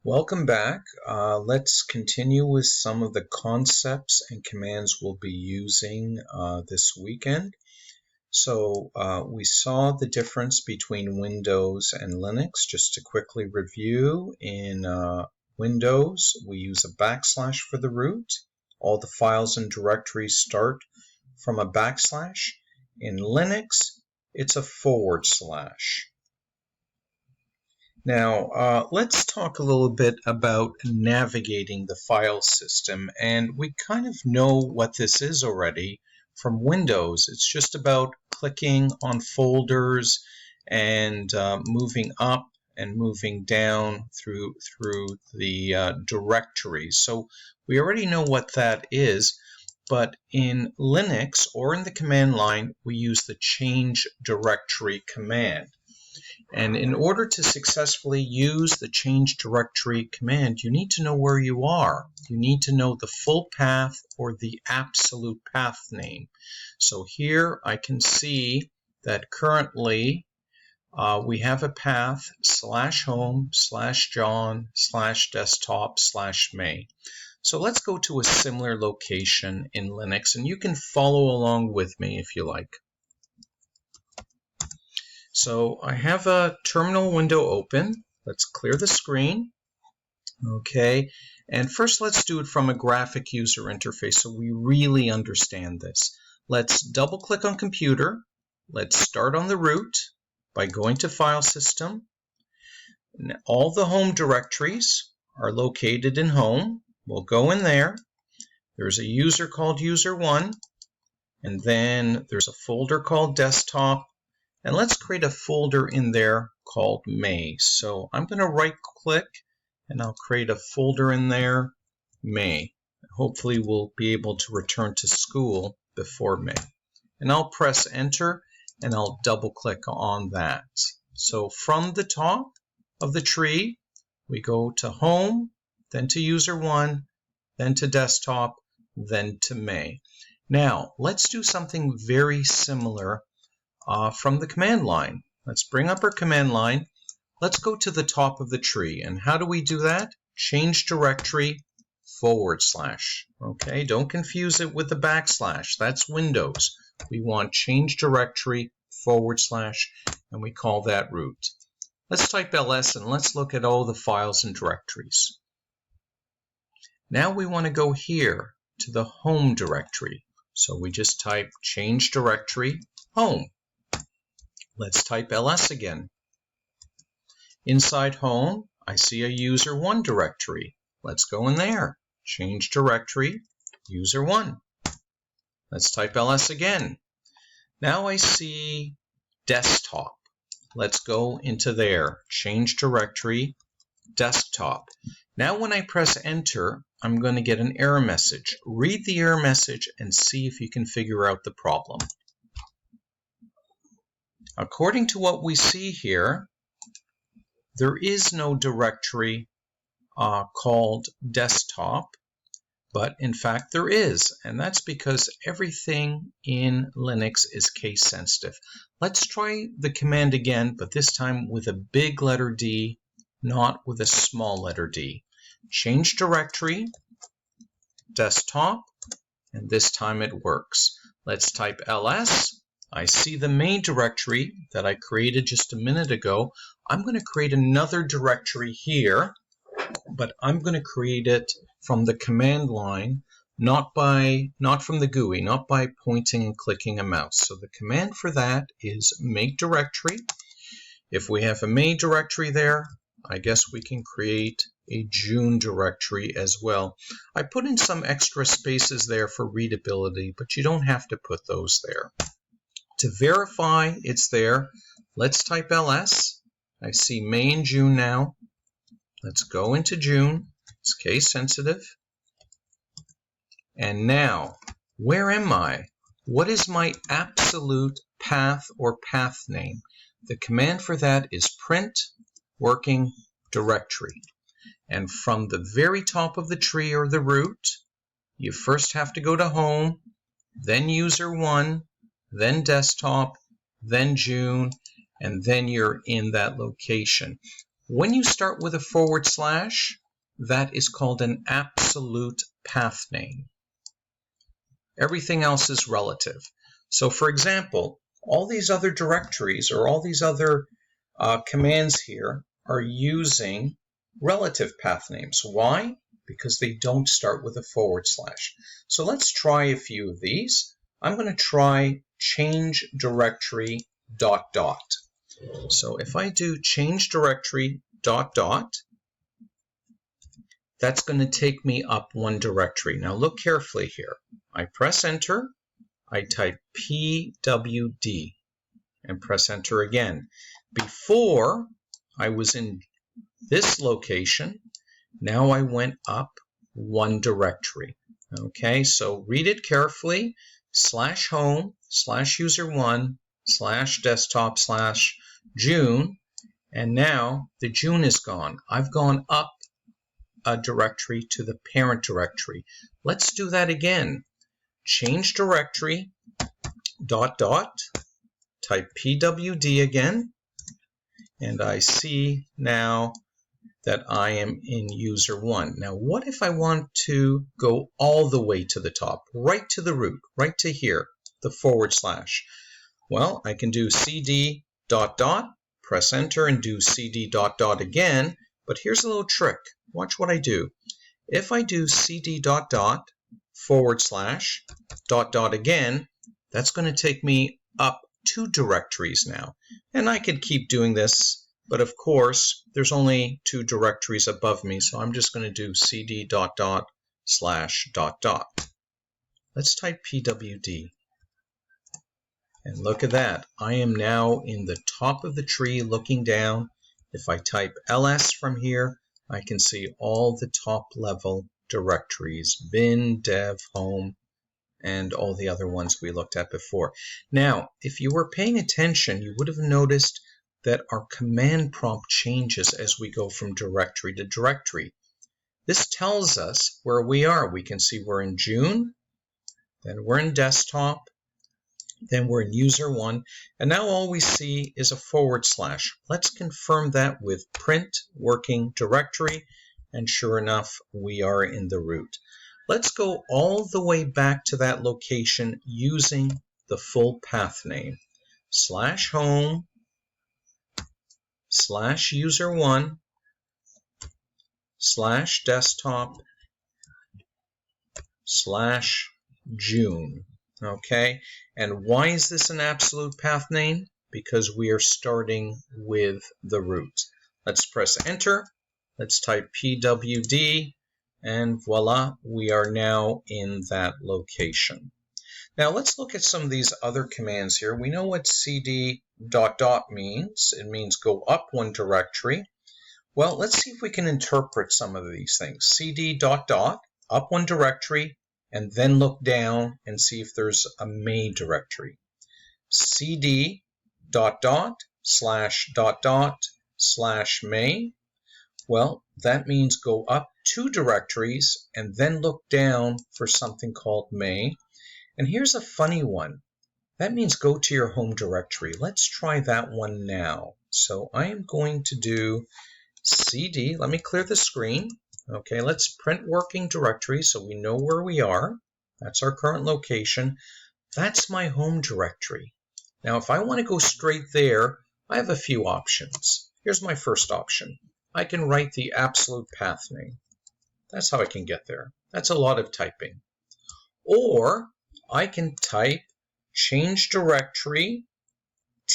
Welcome back. Let's continue with some of the concepts and commands we'll be using this weekend. So we saw the difference between Windows and Linux. Just to quickly review, in Windows we use a backslash for the root. All the files and directories start from a backslash. In Linux it's a /. Now, let's talk a little bit about navigating the file system, and we kind of know what this is already from Windows. It's just about clicking on folders and moving up and moving down through the directories. So we already know what that is, but in Linux or in the command line, we use the change directory command. And in order to successfully use the change directory command, you need to know where you are. You need to know the full path or the absolute path name. So here I can see that currently we have a path /home/John/desktop/May. So let's go to a similar location in Linux, and you can follow along with me if you like. So I have a terminal window open. Let's clear the screen. Okay, and first let's do it from a graphic user interface so we really understand this. Let's double click on computer. Let's start on the root by going to File System. All the home directories are located in Home. We'll go in there. There's a user called user1, and then there's a folder called Desktop. And let's create a folder in there called May. So I'm going to right click and I'll create a folder in there, May. Hopefully we'll be able to return to school before May. And I'll press enter and I'll double click on that. So from the top of the tree, we go to Home, then to User1, then to Desktop, then to May. Now let's do something very similar from the command line. Let's bring up our command line. Let's go to the top of the tree. And how do we do that? Change directory /. Okay, don't confuse it with the backslash. That's Windows. We want change directory /, and we call that root. Let's type ls and let's look at all the files and directories. Now we want to go here to the home directory. So we just type change directory home. Let's type ls again. Inside home, I see a user1 directory. Let's go in there. Change directory user1. Let's type ls again. Now I see desktop. Let's go into there. Change directory desktop. Now when I press enter, I'm going to get an error message. Read the error message and see if you can figure out the problem. According to what we see here, there is no directory called desktop, but in fact there is, and that's because everything in Linux is case sensitive. Let's try the command again, but this time with a big letter D, not with a small letter d. Change directory, desktop, and this time it works. Let's type ls. I see the main directory that I created just a minute ago. I'm going to create another directory here, but I'm going to create it from the command line, not from the GUI, not by pointing and clicking a mouse. So the command for that is make directory. If we have a main directory there, I guess we can create a June directory as well. I put in some extra spaces there for readability, but you don't have to put those there. To verify it's there, let's type ls. I see May and June now. Let's go into June. It's case sensitive. And now, where am I? What is my absolute path or path name? The command for that is print working directory. And from the very top of the tree or the root, you first have to go to home, then user1, then desktop, then June, and then you're in that location. When you start with a forward slash, that is called an absolute path name. Everything else is relative. So for example, all these other directories or all these other commands here are using relative path names. Why? Because they don't start with a forward slash. So let's try a few of these. I'm going to try change directory ... So if I do change directory ... that's going to take me up one directory. Now look carefully here. I press enter, I type pwd and press enter again. Before I was in this location, now I went up one directory. Okay, so read it carefully. /home /user1 /desktop /June, and now the June is gone. I've gone up a directory to the parent directory. Let's do that again. Change directory ... type pwd again, and I see now that I am in user 1. Now what if I want to go all the way to the top, right to the root, right to here, the forward slash? Well, I can do cd ... press enter and do cd ... again, but here's a little trick. Watch what I do. If I do cd ... / ... again, that's going to take me up 2 directories now. And I could keep doing this, but of course, there's only 2 directories above me, so I'm just going to do cd ... /... Let's type pwd. And look at that. I am now in the top of the tree looking down. If I type ls from here, I can see all the top level directories, bin, dev, home, and all the other ones we looked at before. Now, if you were paying attention, you would have noticed that our command prompt changes as we go from directory to directory. This tells us where we are. We can see we're in June, then we're in desktop, then we're in user 1, and now all we see is a forward slash. Let's confirm that with print working directory, and sure enough, we are in the root. Let's go all the way back to that location using the full path name. /home /user1 /desktop /June. Okay, and why is this an absolute path name? Because we are starting with the root. Let's press enter. Let's type pwd, and voila, we are now in that location. Now let's look at some of these other commands here. We know what cd ... means. It means go up one directory. Well, let's see if we can interpret some of these things. cd ... up one directory, and then look down and see if there's a main directory. cd ... / /main. Well, that means go up 2 directories and then look down for something called main. And here's a funny one. That means go to your home directory. Let's try that one now. So I am going to do cd. Let me clear the screen. Okay, let's print working directory so we know where we are. That's our current location. That's my home directory. Now, if I want to go straight there, I have a few options. Here's my first option. I can write the absolute path name. That's how I can get there. That's a lot of typing. Or I can type change directory ...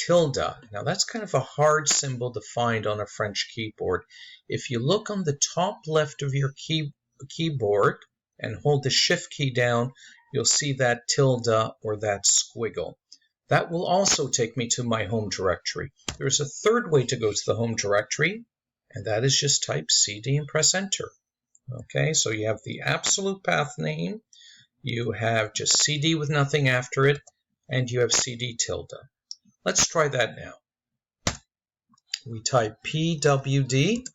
Now that's kind of a hard symbol to find on a French keyboard. If you look on the top left of your keyboard and hold the shift key down, you'll see that tilde or that squiggle. That will also take me to my home directory. There's a third way to go to the home directory, and that is just type cd and press enter. Okay, so you have the absolute path name, you have just cd with nothing after it, and you have cd tilde. Let's try that now. We type pwd,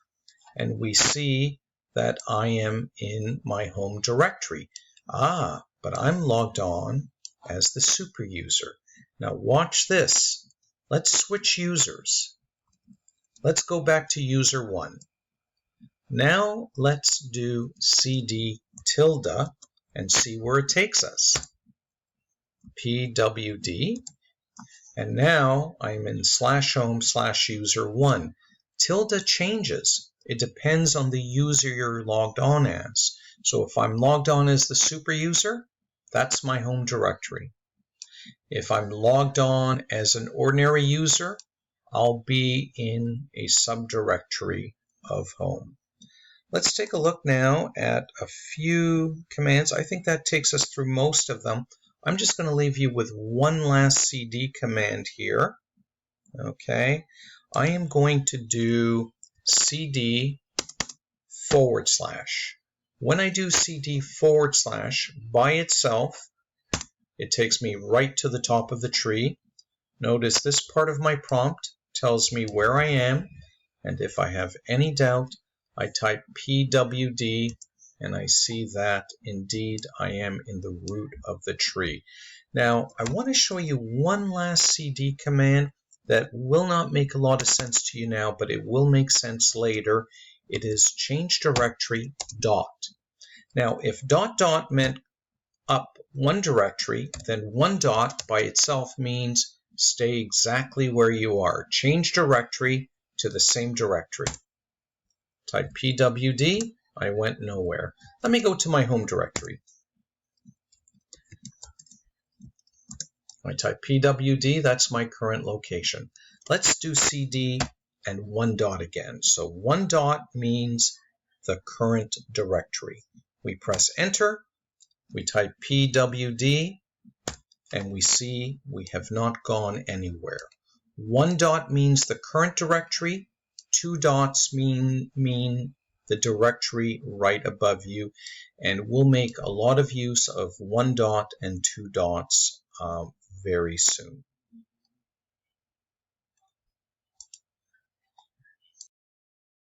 and we see that I am in my home directory. But I'm logged on as the super user. Now watch this. Let's switch users. Let's go back to user 1. Now let's do cd tilde and see where it takes us. pwd, and now I'm in /home/user1. Tilde changes. It depends on the user you're logged on as. So if I'm logged on as the super user, that's my home directory. If I'm logged on as an ordinary user, I'll be in a subdirectory of home. Let's take a look now at a few commands. I think that takes us through most of them. I'm just going to leave you with one last cd command here. Okay, I am going to do cd /. When I do cd / by itself, it takes me right to the top of the tree. Notice this part of my prompt tells me where I am, and if I have any doubt, I type pwd and I see that indeed I am in the root of the tree. Now I want to show you one last cd command that will not make a lot of sense to you now, but it will make sense later. It is change directory dot. Now if ... meant up one directory, then one dot by itself means stay exactly where you are. Change directory to the same directory. Type pwd, I went nowhere. Let me go to my home directory. I type pwd, that's my current location. Let's do cd and one dot again. So one dot means the current directory. We press enter, we type pwd, and we see we have not gone anywhere. One dot means the current directory. Two dots mean the directory right above you, and we'll make a lot of use of one dot and two dots very soon.